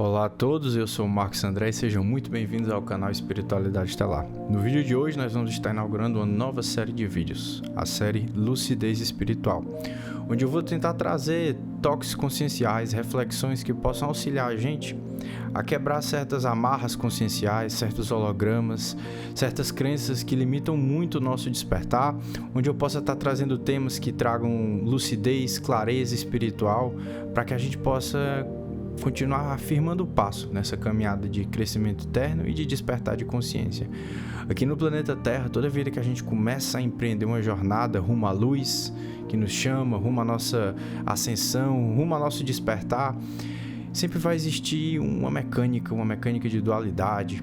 Olá a todos, eu sou o Marcos André e sejam muito bem-vindos ao canal Espiritualidade Estelar. No vídeo de hoje nós vamos estar inaugurando uma nova série de vídeos, a série Lucidez Espiritual, onde eu vou tentar trazer toques conscienciais, reflexões que possam auxiliar a gente a quebrar certas amarras conscienciais, certos hologramas, certas crenças que limitam muito o nosso despertar, onde eu possa estar trazendo temas que tragam lucidez, clareza espiritual, para que a gente possa continuar afirmando o passo nessa caminhada de crescimento interno e de despertar de consciência. Aqui no planeta Terra, toda vida que a gente começa a empreender uma jornada rumo à luz, que nos chama, rumo à nossa ascensão, rumo ao nosso despertar, sempre vai existir uma mecânica de dualidade.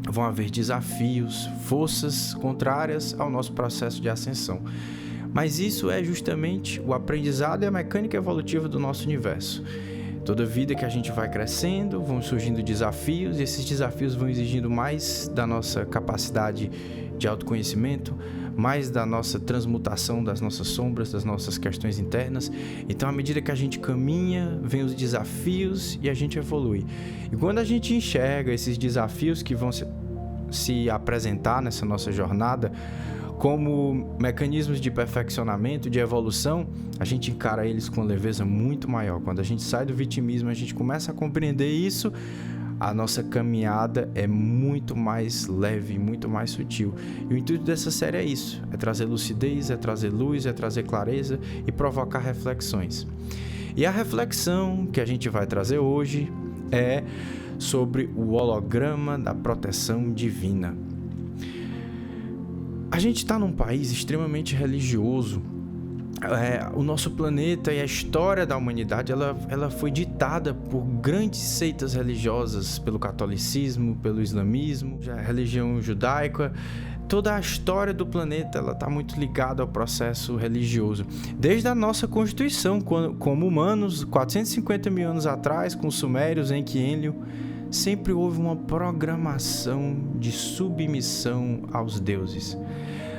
Vão haver desafios, forças contrárias ao nosso processo de ascensão. Mas isso é justamente o aprendizado e a mecânica evolutiva do nosso universo. Toda vida que a gente vai crescendo, vão surgindo desafios, e esses desafios vão exigindo mais da nossa capacidade de autoconhecimento, mais da nossa transmutação das nossas sombras, das nossas questões internas. Então, à medida que a gente caminha, vem os desafios e a gente evolui. E quando a gente enxerga esses desafios que vão se apresentar nessa nossa jornada, como mecanismos de perfeccionamento, de evolução, a gente encara eles com leveza muito maior. Quando a gente sai do vitimismo, a gente começa a compreender isso, a nossa caminhada é muito mais leve, muito mais sutil. E o intuito dessa série é isso, é trazer lucidez, é trazer luz, é trazer clareza e provocar reflexões. E a reflexão que a gente vai trazer hoje é sobre o holograma da proteção divina. A gente está num país extremamente religioso. O nosso planeta e a história da humanidade ela foi ditada por grandes seitas religiosas, pelo catolicismo, pelo islamismo, a religião judaica. Toda a história do planeta está muito ligada ao processo religioso. Desde a nossa Constituição, como humanos, 450 mil anos atrás, com os sumérios, Enki e Enlil, sempre houve uma programação de submissão aos deuses.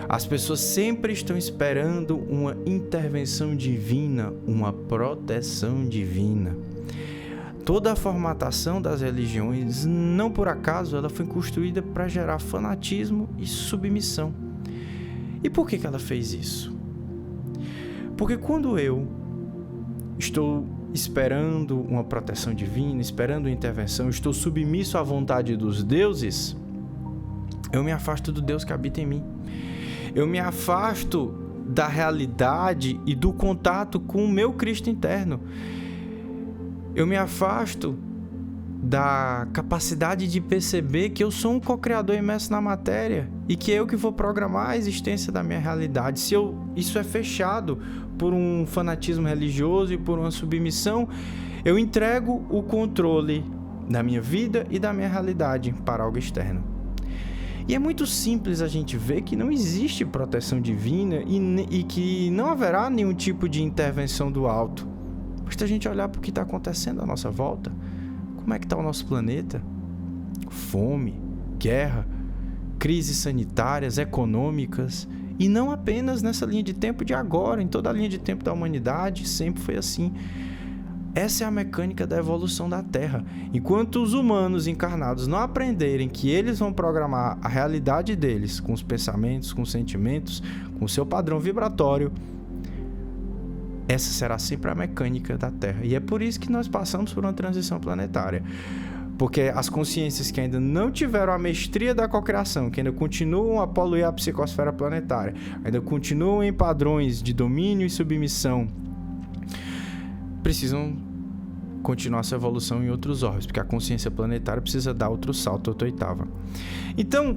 As pessoas sempre estão esperando uma intervenção divina, uma proteção divina. Toda a formatação das religiões, não por acaso, ela foi construída para gerar fanatismo e submissão. E por que ela fez isso? Porque quando eu estou esperando uma proteção divina, esperando uma intervenção, estou submisso à vontade dos deuses, eu me afasto do Deus que habita em mim. Eu me afasto da realidade e do contato com o meu Cristo interno. Eu me afasto da capacidade de perceber que eu sou um co-criador imerso na matéria e que é eu que vou programar a existência da minha realidade. Se isso é fechado por um fanatismo religioso e por uma submissão, eu entrego o controle da minha vida e da minha realidade para algo externo. E é muito simples a gente ver que não existe proteção divina e que não haverá nenhum tipo de intervenção do alto. Basta a gente olhar para o que está acontecendo à nossa volta. Como é que está o nosso planeta? Fome, guerra, crises sanitárias, econômicas. E não apenas nessa linha de tempo de agora, em toda a linha de tempo da humanidade, sempre foi assim. Essa é a mecânica da evolução da Terra. Enquanto os humanos encarnados não aprenderem que eles vão programar a realidade deles com os pensamentos, com os sentimentos, com o seu padrão vibratório, essa será sempre a mecânica da Terra. E é por isso que nós passamos por uma transição planetária. Porque as consciências que ainda não tiveram a mestria da cocriação, que ainda continuam a poluir a psicosfera planetária, ainda continuam em padrões de domínio e submissão, precisam continuar essa evolução em outros órbitos, porque a consciência planetária precisa dar outro salto, outra oitava. Então,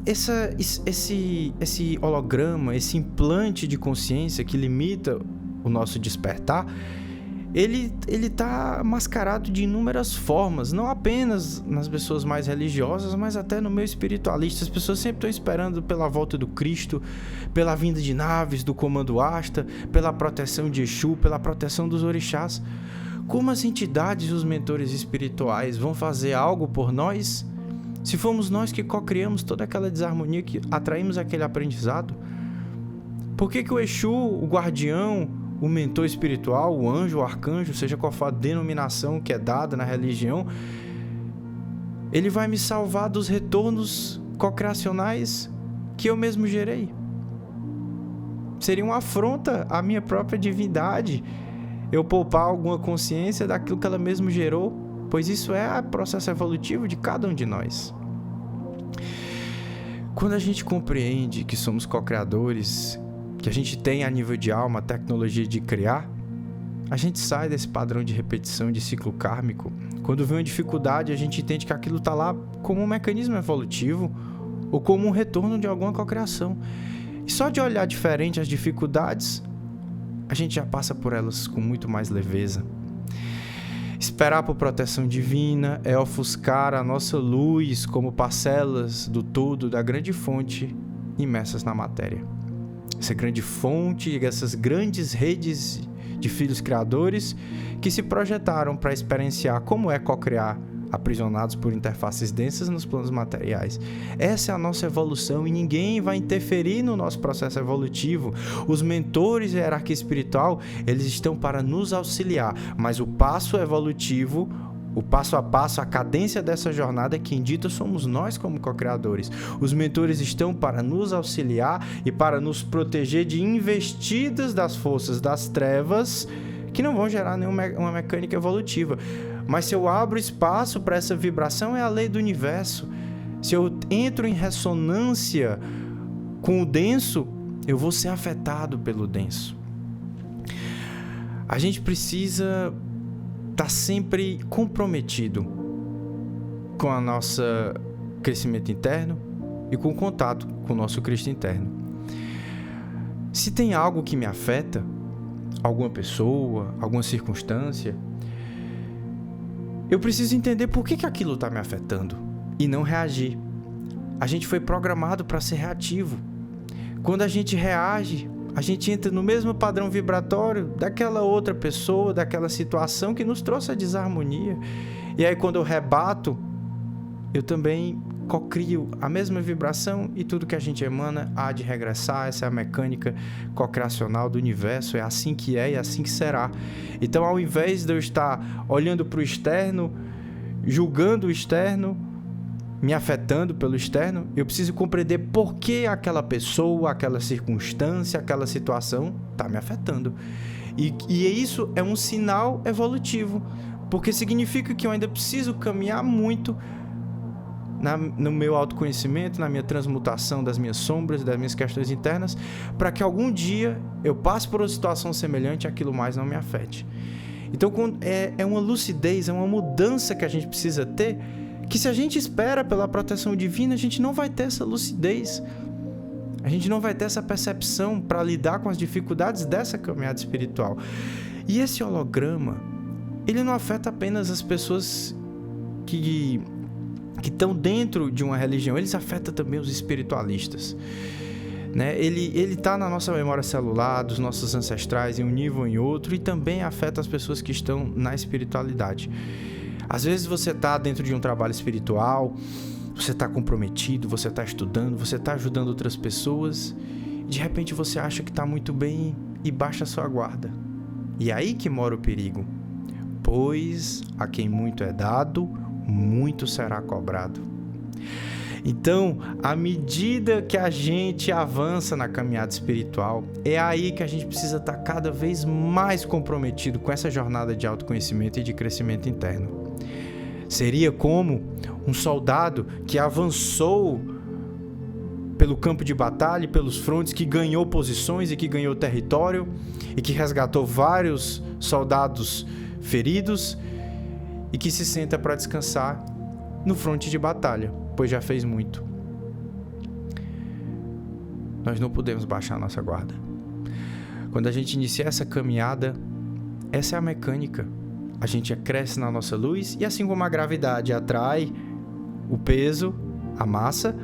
esse holograma, esse implante de consciência que limita o nosso despertar, ele está mascarado de inúmeras formas, não apenas nas pessoas mais religiosas, mas até no meio espiritualista. As pessoas sempre estão esperando pela volta do Cristo, pela vinda de naves, do comando Asta, pela proteção de Exu, pela proteção dos orixás. Como as entidades e os mentores espirituais vão fazer algo por nós, se fomos nós que co-criamos toda aquela desarmonia, que atraímos aquele aprendizado? Por que o Exu, o guardião, o mentor espiritual, o anjo, o arcanjo, seja qual for a denominação que é dada na religião, ele vai me salvar dos retornos cocriacionais que eu mesmo gerei. Seria uma afronta à minha própria divindade eu poupar alguma consciência daquilo que ela mesmo gerou, pois isso é o processo evolutivo de cada um de nós. Quando a gente compreende que somos co-criadores, que a gente tem a nível de alma a tecnologia de criar, a gente sai desse padrão de repetição, de ciclo kármico. Quando vem uma dificuldade, a gente entende que aquilo está lá como um mecanismo evolutivo ou como um retorno de alguma cocriação. E só de olhar diferente as dificuldades, a gente já passa por elas com muito mais leveza. Esperar por proteção divina é ofuscar a nossa luz como parcelas do todo da grande fonte imersas na matéria. Essa grande fonte, essas grandes redes de filhos criadores que se projetaram para experienciar como é co-criar aprisionados por interfaces densas nos planos materiais. Essa é a nossa evolução e ninguém vai interferir no nosso processo evolutivo. Os mentores e a hierarquia espiritual, eles estão para nos auxiliar, mas o passo evolutivo, o passo a passo, a cadência dessa jornada, quem dita somos nós como co-criadores. Os mentores estão para nos auxiliar e para nos proteger de investidas das forças das trevas que não vão gerar nenhuma mecânica evolutiva. Mas se eu abro espaço para essa vibração, é a lei do universo. Se eu entro em ressonância com o denso, eu vou ser afetado pelo denso. A gente precisa estar sempre comprometido com o nosso crescimento interno e com o contato com o nosso Cristo interno. Se tem algo que me afeta, alguma pessoa, alguma circunstância, eu preciso entender por que aquilo está me afetando e não reagir. A gente foi programado para ser reativo. Quando a gente reage, a gente entra no mesmo padrão vibratório daquela outra pessoa, daquela situação que nos trouxe a desarmonia. E aí quando eu rebato, eu também cocrio a mesma vibração e tudo que a gente emana há de regressar. Essa é a mecânica cocriacional do universo, é assim que é e assim que será. Então, ao invés de eu estar olhando para o externo, julgando o externo, me afetando pelo externo, eu preciso compreender por que aquela pessoa, aquela circunstância, aquela situação está me afetando. E isso é um sinal evolutivo, porque significa que eu ainda preciso caminhar muito no meu autoconhecimento, na minha transmutação das minhas sombras, das minhas questões internas, para que algum dia eu passe por uma situação semelhante e aquilo mais não me afete. Então é uma lucidez, é uma mudança que a gente precisa ter, que se a gente espera pela proteção divina, a gente não vai ter essa lucidez, a gente não vai ter essa percepção para lidar com as dificuldades dessa caminhada espiritual. E esse holograma, ele não afeta apenas as pessoas que estão dentro de uma religião, eles afetam também os espiritualistas, né? Ele está na nossa memória celular, dos nossos ancestrais, em um nível ou em outro, e também afeta as pessoas que estão na espiritualidade. Às vezes você está dentro de um trabalho espiritual, você está comprometido, você está estudando, você está ajudando outras pessoas, e de repente você acha que está muito bem e baixa a sua guarda. E é aí que mora o perigo. Pois a quem muito é dado, muito será cobrado. Então, à medida que a gente avança na caminhada espiritual, é aí que a gente precisa estar cada vez mais comprometido com essa jornada de autoconhecimento e de crescimento interno. Seria como um soldado que avançou pelo campo de batalha, pelos frontes, que ganhou posições e que ganhou território e que resgatou vários soldados feridos e que se senta para descansar no fronte de batalha, pois já fez muito. Nós não podemos baixar nossa guarda. Quando a gente inicia essa caminhada, essa é a mecânica. A gente cresce na nossa luz e assim como a gravidade atrai o peso, a massa,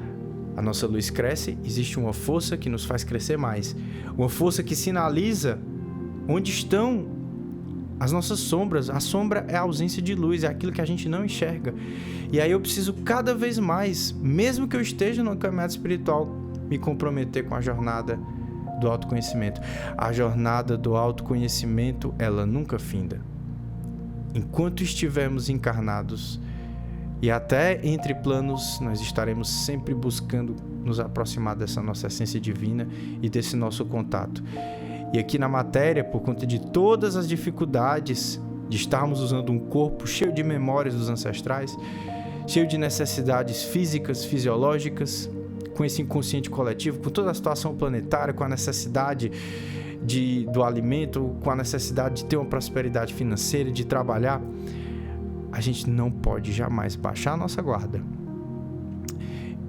a nossa luz cresce, existe uma força que nos faz crescer mais. Uma força que sinaliza onde estão as nossas sombras. A sombra é a ausência de luz, é aquilo que a gente não enxerga. E aí eu preciso cada vez mais, mesmo que eu esteja numa caminhada espiritual, me comprometer com a jornada do autoconhecimento. A jornada do autoconhecimento, ela nunca finda. Enquanto estivermos encarnados e até entre planos, nós estaremos sempre buscando nos aproximar dessa nossa essência divina e desse nosso contato. E aqui na matéria, por conta de todas as dificuldades de estarmos usando um corpo cheio de memórias dos ancestrais, cheio de necessidades físicas, fisiológicas, com esse inconsciente coletivo, com toda a situação planetária, com a necessidade do alimento, com a necessidade de ter uma prosperidade financeira, de trabalhar, a gente não pode jamais baixar a nossa guarda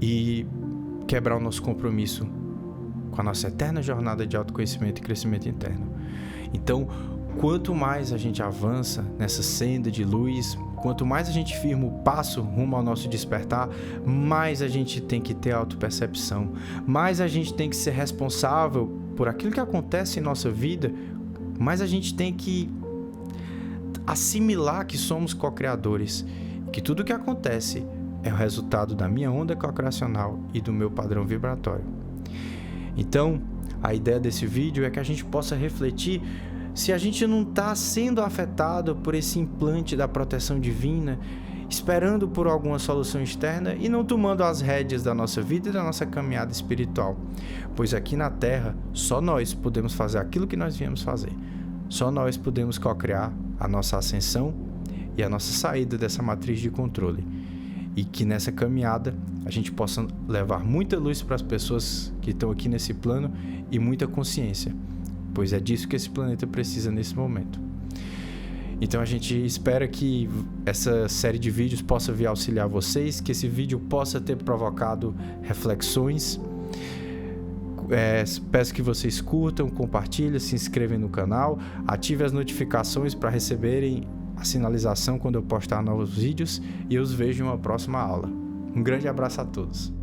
e quebrar o nosso compromisso com a nossa eterna jornada de autoconhecimento e crescimento interno. Então, quanto mais a gente avança nessa senda de luz, quanto mais a gente firma o passo rumo ao nosso despertar, mais a gente tem que ter autopercepção, mais a gente tem que ser responsável por aquilo que acontece em nossa vida, mais a gente tem que assimilar que somos co-criadores, que tudo que acontece é o resultado da minha onda co-criacional e do meu padrão vibratório. Então, a ideia desse vídeo é que a gente possa refletir se a gente não está sendo afetado por esse implante da proteção divina, esperando por alguma solução externa e não tomando as rédeas da nossa vida e da nossa caminhada espiritual. Pois aqui na Terra, só nós podemos fazer aquilo que nós viemos fazer. Só nós podemos co-criar a nossa ascensão e a nossa saída dessa matriz de controle. E que nessa caminhada a gente possa levar muita luz para as pessoas que estão aqui nesse plano e muita consciência, pois é disso que esse planeta precisa nesse momento. Então a gente espera que essa série de vídeos possa vir auxiliar vocês, que esse vídeo possa ter provocado reflexões. Peço que vocês curtam, compartilhem, se inscrevam no canal, ativem as notificações para receberem a sinalização quando eu postar novos vídeos e eu os vejo em uma próxima aula. Um grande abraço a todos.